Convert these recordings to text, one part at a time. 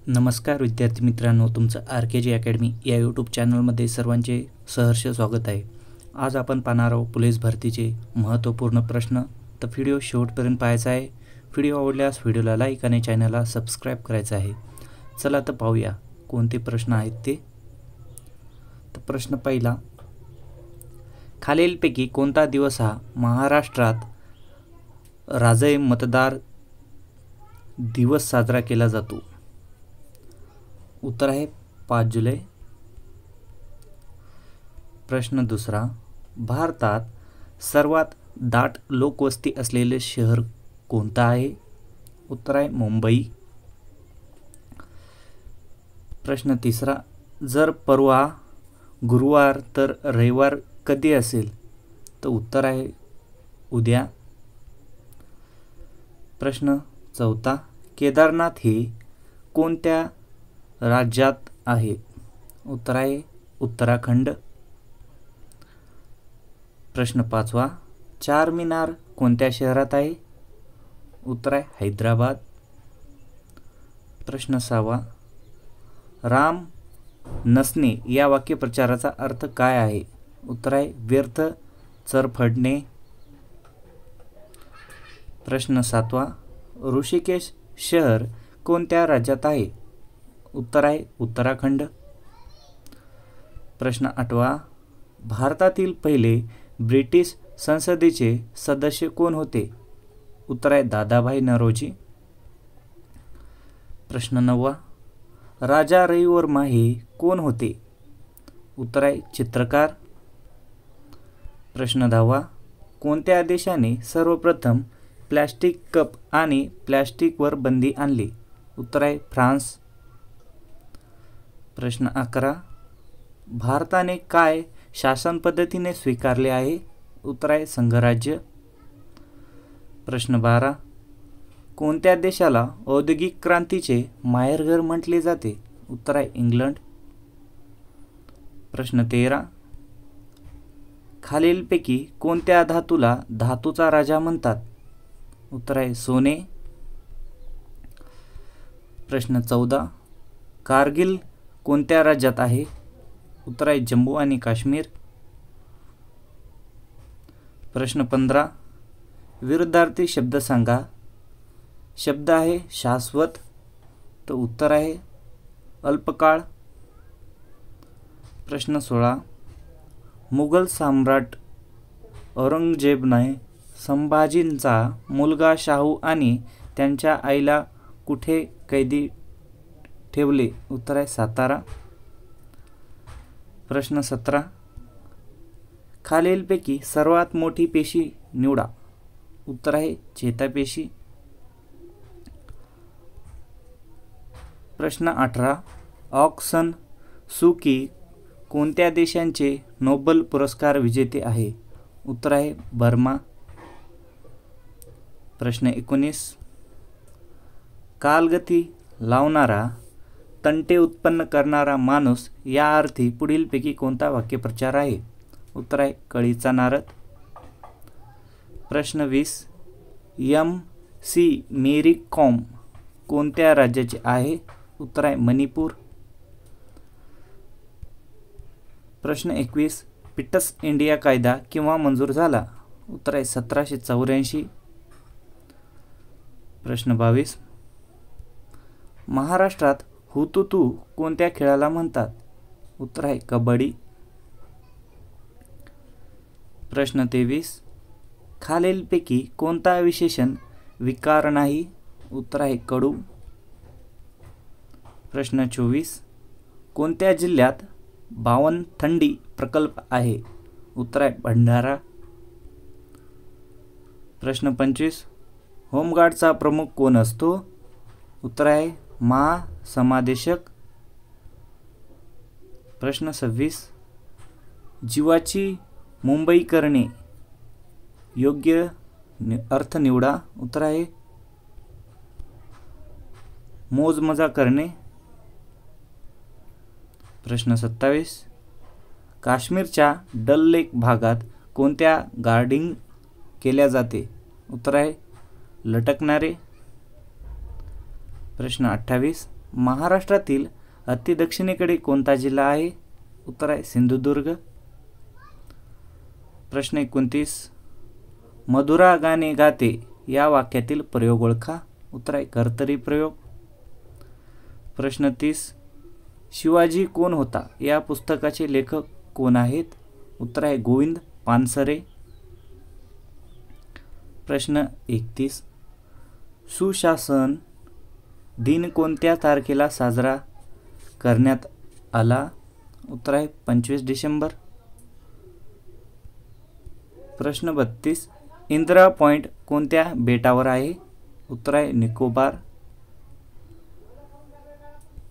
नमस्कार विद्यार्थी मित्रांनो, तुमचं RKG अकॅडमी या यूट्यूब चॅनलमध्ये सर्वांचे सहर्ष स्वागत आहे। आज आपण पाहणार आहोत पोलीस भरतीचे महत्त्वपूर्ण प्रश्न। तर व्हिडिओ शेवटपर्यंत पाहायचा आहे। व्हिडिओ आवडल्यास व्हिडिओला लाईक आणि चॅनलला सबस्क्राईब करायचं आहे। चला तर पाहूया कोणते प्रश्न आहेत ते। तर प्रश्न पहिला, खालीलपैकी कोणता दिवस हा महाराष्ट्रात राजय मतदार दिवस साजरा केला जातो? उत्तर आहे 5 जुलै। प्रश्न दुसरा, भारतात सर्वात दाट लोकवस्ती असलेले शहर कोणते आहे? उत्तर आहे मुंबई। प्रश्न तिसरा, जर परवा गुरुवार तर रविवार कधी असेल? तर उत्तर आहे उद्या। प्रश्न चौथा, केदारनाथ हे कोणत्या राज्यात आहे? उत्तर आहे उत्तराखंड। प्रश्न पाचवा, चार मीनार कोणत्या शहरात आहे? उत्तर आहे हैदराबाद। प्रश्न सहावा, राम नसणे या वाक्यप्रचाराचा अर्थ काय आहे? उत्तर आहे व्यर्थ चरफडणे। प्रश्न सातवा, ऋषिकेश शहर कोणत्या राज्यात आहे? उत्तर आहे उत्तराखंड। प्रश्न आठवा, भारतातील पहिले ब्रिटिश संसदेचे सदस्य कोण होते? उत्तर आहे दादाभाई नौरोजी। प्रश्न नववा, राजा रविवर्मा हे कोण होते? उत्तर आहे चित्रकार। प्रश्न दहावा, कोणत्या देशाने सर्वप्रथम प्लास्टिक कप आणि प्लास्टिकवर बंदी आणली? उत्तर आहे फ्रान्स। प्रश्न 11, भारताने काय शासन पद्धतीने स्वीकारले आहे? उत्तर आहे संघराज्य। प्रश्न 12, कोणत्या देशाला औद्योगिक क्रांतीचे माहेरघर म्हटले जाते? उत्तर आहे इंग्लंड। प्रश्न 13, खालीलपैकी कोणत्या धातूला धातूचा राजा म्हणतात? उत्तर आहे सोने। प्रश्न 14, कारगिल कोणत्या राज्यात आहे? उत्तर आहे जम्मू आणि काश्मीर। प्रश्न 15, विरुद्धार्थी शब्द सांगा। शब्द आहे शाश्वत, तर उत्तर आहे अल्पकाळ। प्रश्न 16, मुघल सम्राट औरंगजेबने संभाजींचा मुलगा शाहू आणि त्यांच्या आईला कुठे कैदी ठेवले? उत्तर आहे सातारा। प्रश्न 17, खालीलपैकी सर्वात मोठी पेशी निवडा। उत्तर आहे चेतापेशी। प्रश्न 18, ऑग सन सू की कोणत्या देशाचे नोबेल पुरस्कार विजेते आहे? उत्तर आहे बर्मा। प्रश्न 19, कालगती लावणारा तंटे उत्पन्न करणारा माणूस या अर्थी पुढीलपैकी कोणता वाक्यप्रचार आहे? उत्तर आहे कळीचा नारद। प्रश्न 20, MC मेरी कॉम कोणत्या राज्याचे आहे? उत्तर आहे मणिपूर। प्रश्न 21, पिट्स इंडिया कायदा केव्हा मंजूर झाला? उत्तर आहे 1784। प्रश्न 22, महाराष्ट्रात हुतुतू कोणत्या खेळाला म्हणतात? उत्तर आहे कबड्डी। प्रश्न 23, खालीलपैकी कोणता विशेषण विकार नाही? उत्तर आहे कडू। प्रश्न 24, कोणत्या जिल्ह्यात बावनथंडी प्रकल्प आहे? उत्तर आहे भंडारा। प्रश्न 25, होमगार्डचा प्रमुख कोण असतो? उत्तर आहे महासमादेशक। प्रश्न 26, जीवाची मुंबई करणे योग्य अर्थ निवडा। उत्तर आहे मोजमजा करणे। प्रश्न 27, काश्मीरच्या डल लेक भागात कोणत्या गार्डिंग केल्या जाते? उत्तर आहे लटकणारे। प्रश्न 28, महाराष्ट्रातील अति दक्षिणेकडे कोणता जिल्हा आहे? उत्तर आहे सिंधुदुर्ग. प्रश्न 29. मधुरा गाणे गाते या वाक्यातील प्रयोग ओळखा. उत्तर आहे कर्तरी प्रयोग. प्रश्न 30. शिवाजी कोण होता या पुस्तकाचे लेखक कोण आहेत? उत्तर आहे गोविंद पानसरे. प्रश्न 31. सुशासन दिन कोणत्या तारखेला साजरा करण्यात आला? उत्तर आहे 25 डिसेंबर. प्रश्न 32. इंदिरा पॉइंट कोणत्या बेटावर आहे? उत्तर आहे निकोबार.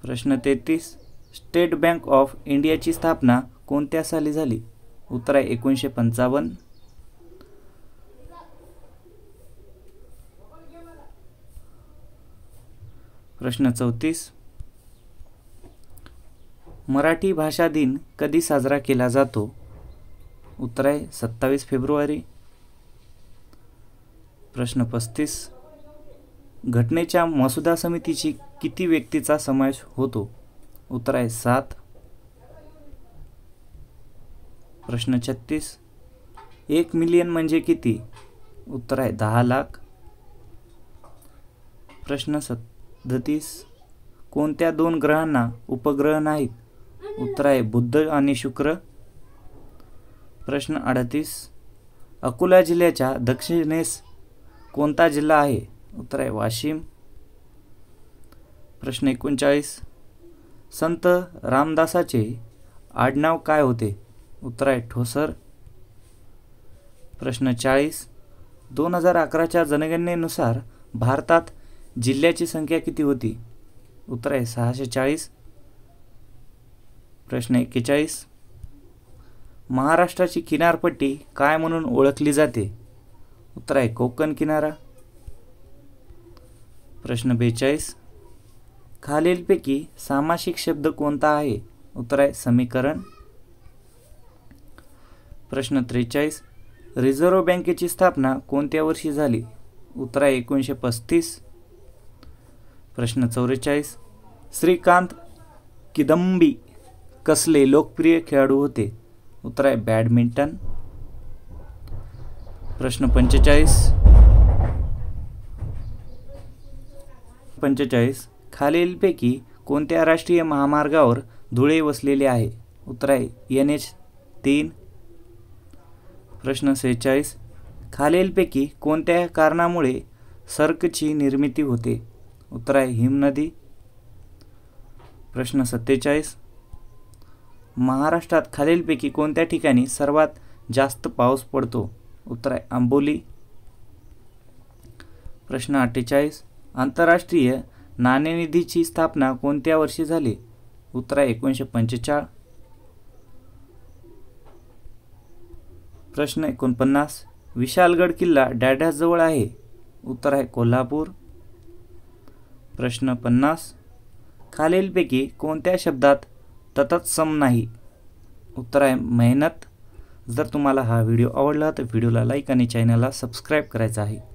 प्रश्न 33. स्टेट बँक ऑफ इंडियाची स्थापना कोणत्या साली झाली? उत्तर आहे 1955. प्रश्न 34. मराठी भाषा दिन कधी साजरा केला जातो? उत्तर आहे 27 फेब्रुवारी. प्रश्न 35. घटनेच्या मसुदा समितीची किती व्यक्तीचा समावेश होतो? उत्तर आहे 7. प्रश्न 36. 1 मिलियन म्हणजे किती? उत्तर आहे 10 लाख. प्रश्न 37. कोणत्या 2 ग्रहांना उपग्रह नाहीत? उत्तर आहे बुध आणि शुक्र. प्रश्न 38. अकोला जिल्ह्याच्या दक्षिणेस कोणता जिल्हा आहे? उत्तर आहे वाशिम. प्रश्न 39. संत रामदासाचे आडनाव काय होते? उत्तर आहे ठोसर. प्रश्न 40. 2011च्या जनगणनेनुसार भारतात जिल्ह्याची संख्या किती होती? उत्तर आहे 640. प्रश्न 41. महाराष्ट्राची किनारपट्टी काय म्हणून ओळखली जाते? उत्तर आहे कोकण किनारा. प्रश्न 42. खालीलपैकी सामासिक शब्द कोणता आहे? उत्तर आहे समीकरण. प्रश्न 43. रिझर्व्ह बँकेची स्थापना कोणत्या वर्षी झाली? उत्तर आहे 1935. प्रश्न 44. श्रीकांत किदंबी कसले लोकप्रिय खेळाडू होते? उत्तर आहे बॅडमिंटन. प्रश्न 45. खालीलपैकी कोणत्या राष्ट्रीय महामार्गावर धुळे वसलेले आहे? उत्तर आहे NH3. प्रश्न 46. खालीलपैकी कोणत्या कारणामुळे सर्कची निर्मिती होते? उत्तर आहे हिमनदी. प्रश्न 47. महाराष्ट्रात खालीलपैकी कोणत्या ठिकाणी सर्वात जास्त पाऊस पडतो? उत्तर आहे आंबोली. प्रश्न 48. आंतरराष्ट्रीय नाणेनिधीची स्थापना कोणत्या वर्षी झाली? उत्तर आहे 1945. प्रश्न 49. विशालगड किल्ला डॅडॅजवळ आहे? उत्तर आहे कोल्हापूर. प्रश्न 50. खालीलपैकी कोणत्या शब्दात तत्सम नाही? उत्तर आहे मेहनत. जर तुम्हाला हा व्हिडिओ आवडला तर व्हिडिओला लाईक आणि चॅनलला सबस्क्राईब करायचं आहे.